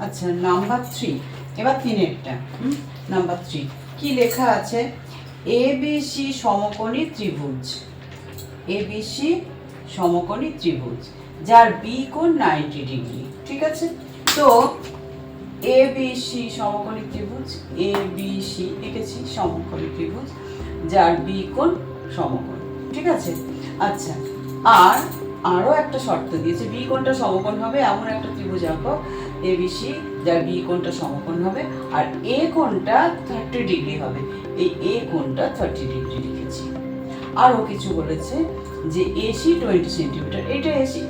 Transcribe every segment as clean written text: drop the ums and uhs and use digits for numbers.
আচ্ছা নাম্বার 3, এবার 3-এরটা। নাম্বার 3 কি লেখা আছে? এবিসি সমকোণী ত্রিভুজ, এবিসি সমকোণী ত্রিভুজ যার বি কোণ 90 ডিগ্রি। ঠিক আছে, তো এবিসি সমকোণী ত্রিভুজ, এবিসি লিখেছি সমকোণী ত্রিভুজ যার বি কোণ সমকোণ। ঠিক আছে, আচ্ছা আর আরও একটা শর্ত দিয়েছে, বি কোণটা সমকোণ হবে এমন একটা ত্রিভুজ আঁকো এবিসি যার বি কোণটা সমকোণ হবে আর এ কোণটা 30 ডিগ্রি হবে। এই এ কোণটা 30 ডিগ্রি লিখেছি। আরও কিছু বলেছে যে এসি 20 সেন্টিমিটার, এটা এসি,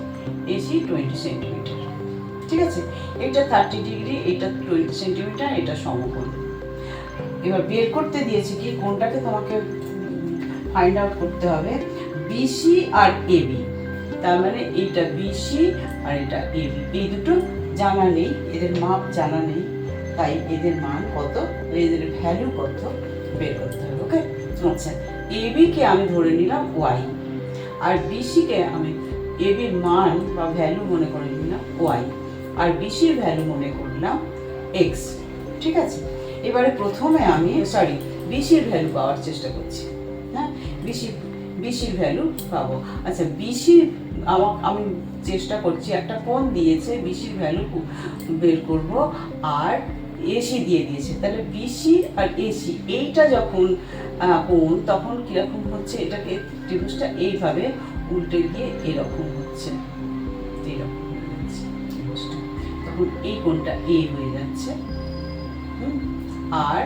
এসি 20 সেন্টিমিটার। ঠিক আছে, এটা 30 ডিগ্রি, এটা 20 সেন্টিমিটার, এটা সমকোণ। এবার বের করতে দিয়েছে কি কোনটাকে তোমাকে ফাইন্ড আউট করতে হবে, বিসি আর এবি। তার মানে এইটা বিসি আর এটা এবি, এই দুটো জানা নেই, এদের মাপ জানা নেই, তাই এদের মান কত, এদের ভ্যালু কত বের করতে হবে। ওকে, আচ্ছা এবি কে আমি ধরে নিলাম ওয়াই আর বিসি কে আমি এবির মান বা ভ্যালু মনে করে নিলাম ওয়াই আর বিসির ভ্যালু মনে করলাম এক্স। ঠিক আছে, এবারে প্রথমে আমি বিসির ভ্যালু পাওয়ার চেষ্টা করছি। হ্যাঁ, বিসির ভ্যালু পাবো। আচ্ছা বিসির আমি চেষ্টা করছি, একটা কোণ দিয়েছে বিসির ভ্যালু বের করব আর এসি দিয়ে দিয়েছে, তাহলে বিসি আর এসি এইটা যখন কোণ তখন কিরকম হচ্ছে, এটাকে ত্রিভুজটা এইভাবে উল্টে গিয়ে এরকম হচ্ছে, এরকম হয়ে যাচ্ছে ত্রিভুজটা, তখন এই কোণটা এ হয়ে যাচ্ছে আর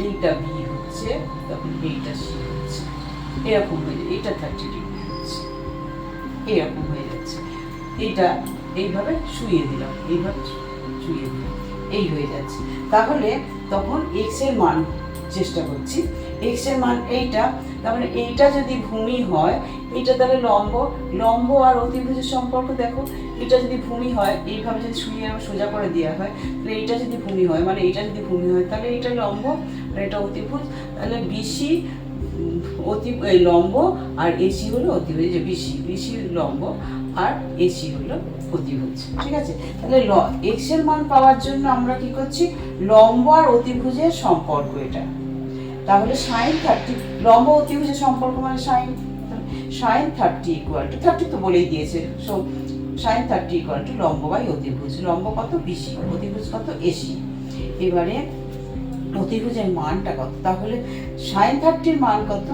এইটা বি হচ্ছে, তখন এইটা সি হচ্ছে, এরকম হয়ে যায়, এটা 30 ডিগ্রি হচ্ছে, এরকম হয়ে যাচ্ছে। এইটা এইভাবে শুইয়ে দিলাম, এইভাবে শুইয়ে দিলাম, এই হয়ে যাচ্ছে। তাহলে তখন এক্স এর মান চেষ্টা করছি, এক্স এর মান এইটা, তার মানে এইটা যদি ভূমি হয়, এইটা তাহলে লম্ব, লম্ব আর অতিভুজের সম্পর্ক দেখো, এটা যদি ভূমি হয় এইভাবে যদি শুয়ে সোজা করে দেওয়া হয়, তাহলে এইটা যদি ভূমি হয় মানে এইটা যদি ভূমি হয় তাহলে এইটা লম্ব আর এটা অতিভুজ, তাহলে বিসি লম্ব আর এসি হলো অতিভুজ, যে বিসি লম্ব আর এসি হলো অতিভুজ। ঠিক আছে, তাহলে এক্স এর মান পাওয়ার জন্য আমরা কি করছি, লম্ব আর অতিভুজের সম্পর্ক এটা, তাহলে সাইন 30, লম্ব অতিভুজের সম্পর্ক মানে সাইন 30 ইকুয়াল টু 30 তো বলেই দিয়েছে, সো সাইন 30 ইকুয়াল টু লম্ব বাই অতিভুজ, লম্ব কত বিসি, অতিভুজ কত এসি। এবারে অতিভুজের মানটা কত, তাহলে সাইন 30 মান কত,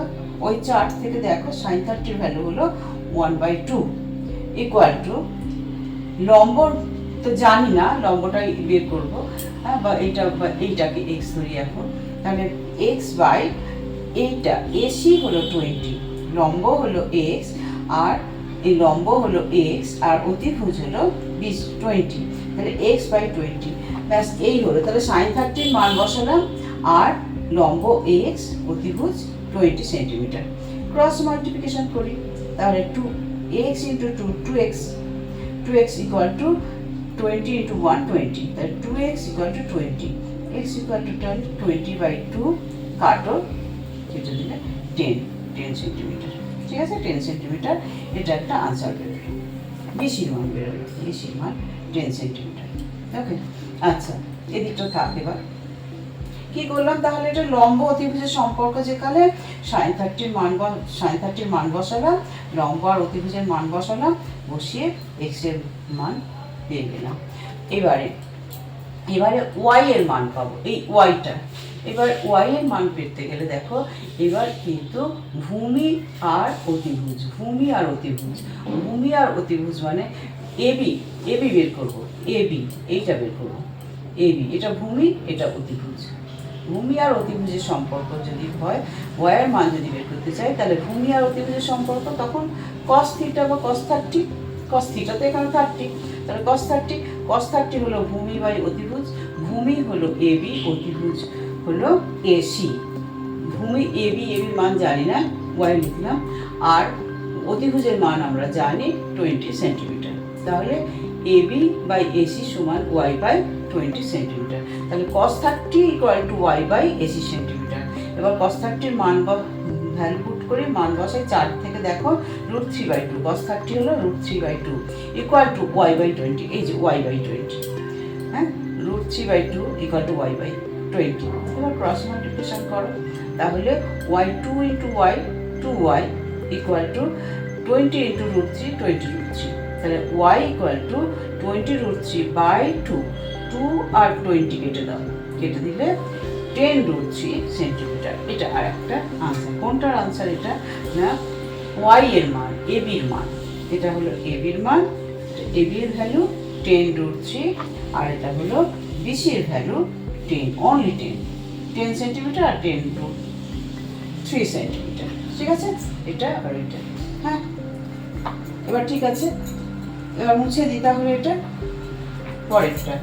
ওই চার্ট থেকে দেখো সাইন 30 ভ্যালু হলো 1/2 ইকুয়াল টু লম্ব তো জানি না, লম্বটা বের করবো, হ্যাঁ, বা এইটাকে এক্স ধরি এখন, তাহলে এক্স বাই এইটা এসি হলো 20, লম্ব হলো এক্স আর এই লম্ব হলো এক্স আর অতিভুজ হলো 20, তাহলে এক্স বাই 20, ব্যাস এই হলো। তাহলে সাইন 30 মান বসালাম আর লম্ব এক্স অতিভুজ 20 সেন্টিমিটার, ক্রস মাল্টিপ্লিকেশন করি, তাহলে 2x into 2x equal to 20 into 1 20, তাহলে 2x equal to 20, x equal to 20/2 কাটো, কেটে দিলে 10 সেন্টিমিটার। ঠিক আছে, 10 সেন্টিমিটার, এটা একটা আনসার বেরোলো, বিসির মান বেরোলো, বিসির মান 10 সেন্টিমিটার। ওকে, আচ্ছা এদিকটা থাক। এবার কি করলাম, তাহলে এটা লম্ব অতিভুজের সম্পর্ক যেখানে সাইন 30 মান বসালাম, লম্ব আর অতিভুজের মান বসালাম, বসিয়ে এক্স এর মান পেয়ে গেলাম। এবারে ওয়াই এর মান পাবো, এই ওয়াইটা, এবার ওয়াই এর মান পেতে গেলে দেখো এবার কিন্তু ভূমি আর অতিভুজ, ভূমি আর অতিভুজ মানে এবি বের করবো, এইটা বের করবো, এটা ভূমি এটা অতিভুজ, ভূমি আর অতিভুজের সম্পর্ক যদি হয়, ওয়াই এর মান যদি বের করতে চাই তাহলে ভূমি আর অতিভুজের সম্পর্ক, তখন cos থিটা বা cos থিটা তো এখানে 30, তাহলে cos 30 হলো ভূমি বাই অতিভুজ, ভূমি হলো এবি, অতিভুজ হলো এসি, ভূমি এবির মান জানি না, ওয়াই লিখলাম, আর অতিভুজের মান আমরা জানি 20 সেন্টিমিটার, তাহলে এবি বাই এসি সমান ওয়াই বাই 20 সেন্টিমিটার, তাহলে cos 30 equal to Y by AC centimetre. এবার cos 30 মান বা ভ্যালু পুট করে মান বসাই, 4 থেকে দেখো √3/2, cos 30 হলো √3/2 ইকুয়াল টু ওয়াই বাই 20, এই যে ওয়াই বাই 20, হ্যাঁ √3/2 ইকুয়াল টু y/20। এবার ক্রস মাল্টিপ্লিকেশন করো, তাহলে y2 into y 2y equal to 20 into √3 20 √3, তাহলে y ইকুয়াল টু 20√3/2, 2 আর 20 কেটে দাও, কেটে দিলে 10√3 সেন্টিমিটার। এটা আর একটা আনসার। কোনটার আনসার এটা? না, y এর মান, ab এর মান। এটা হলো ab এর মান, ab এর ভ্যালু 10√3, আর এটা হলো bc এর ভ্যালু 10, অনলি 10 সেন্টিমিটার আর 10√3 সেন্টিমিটার। ঠিক আছে, এটা আর এটা। হ্যাঁ, এবার ঠিক আছে, এবার মুছে দিই তাহলে এটা পরেরটা।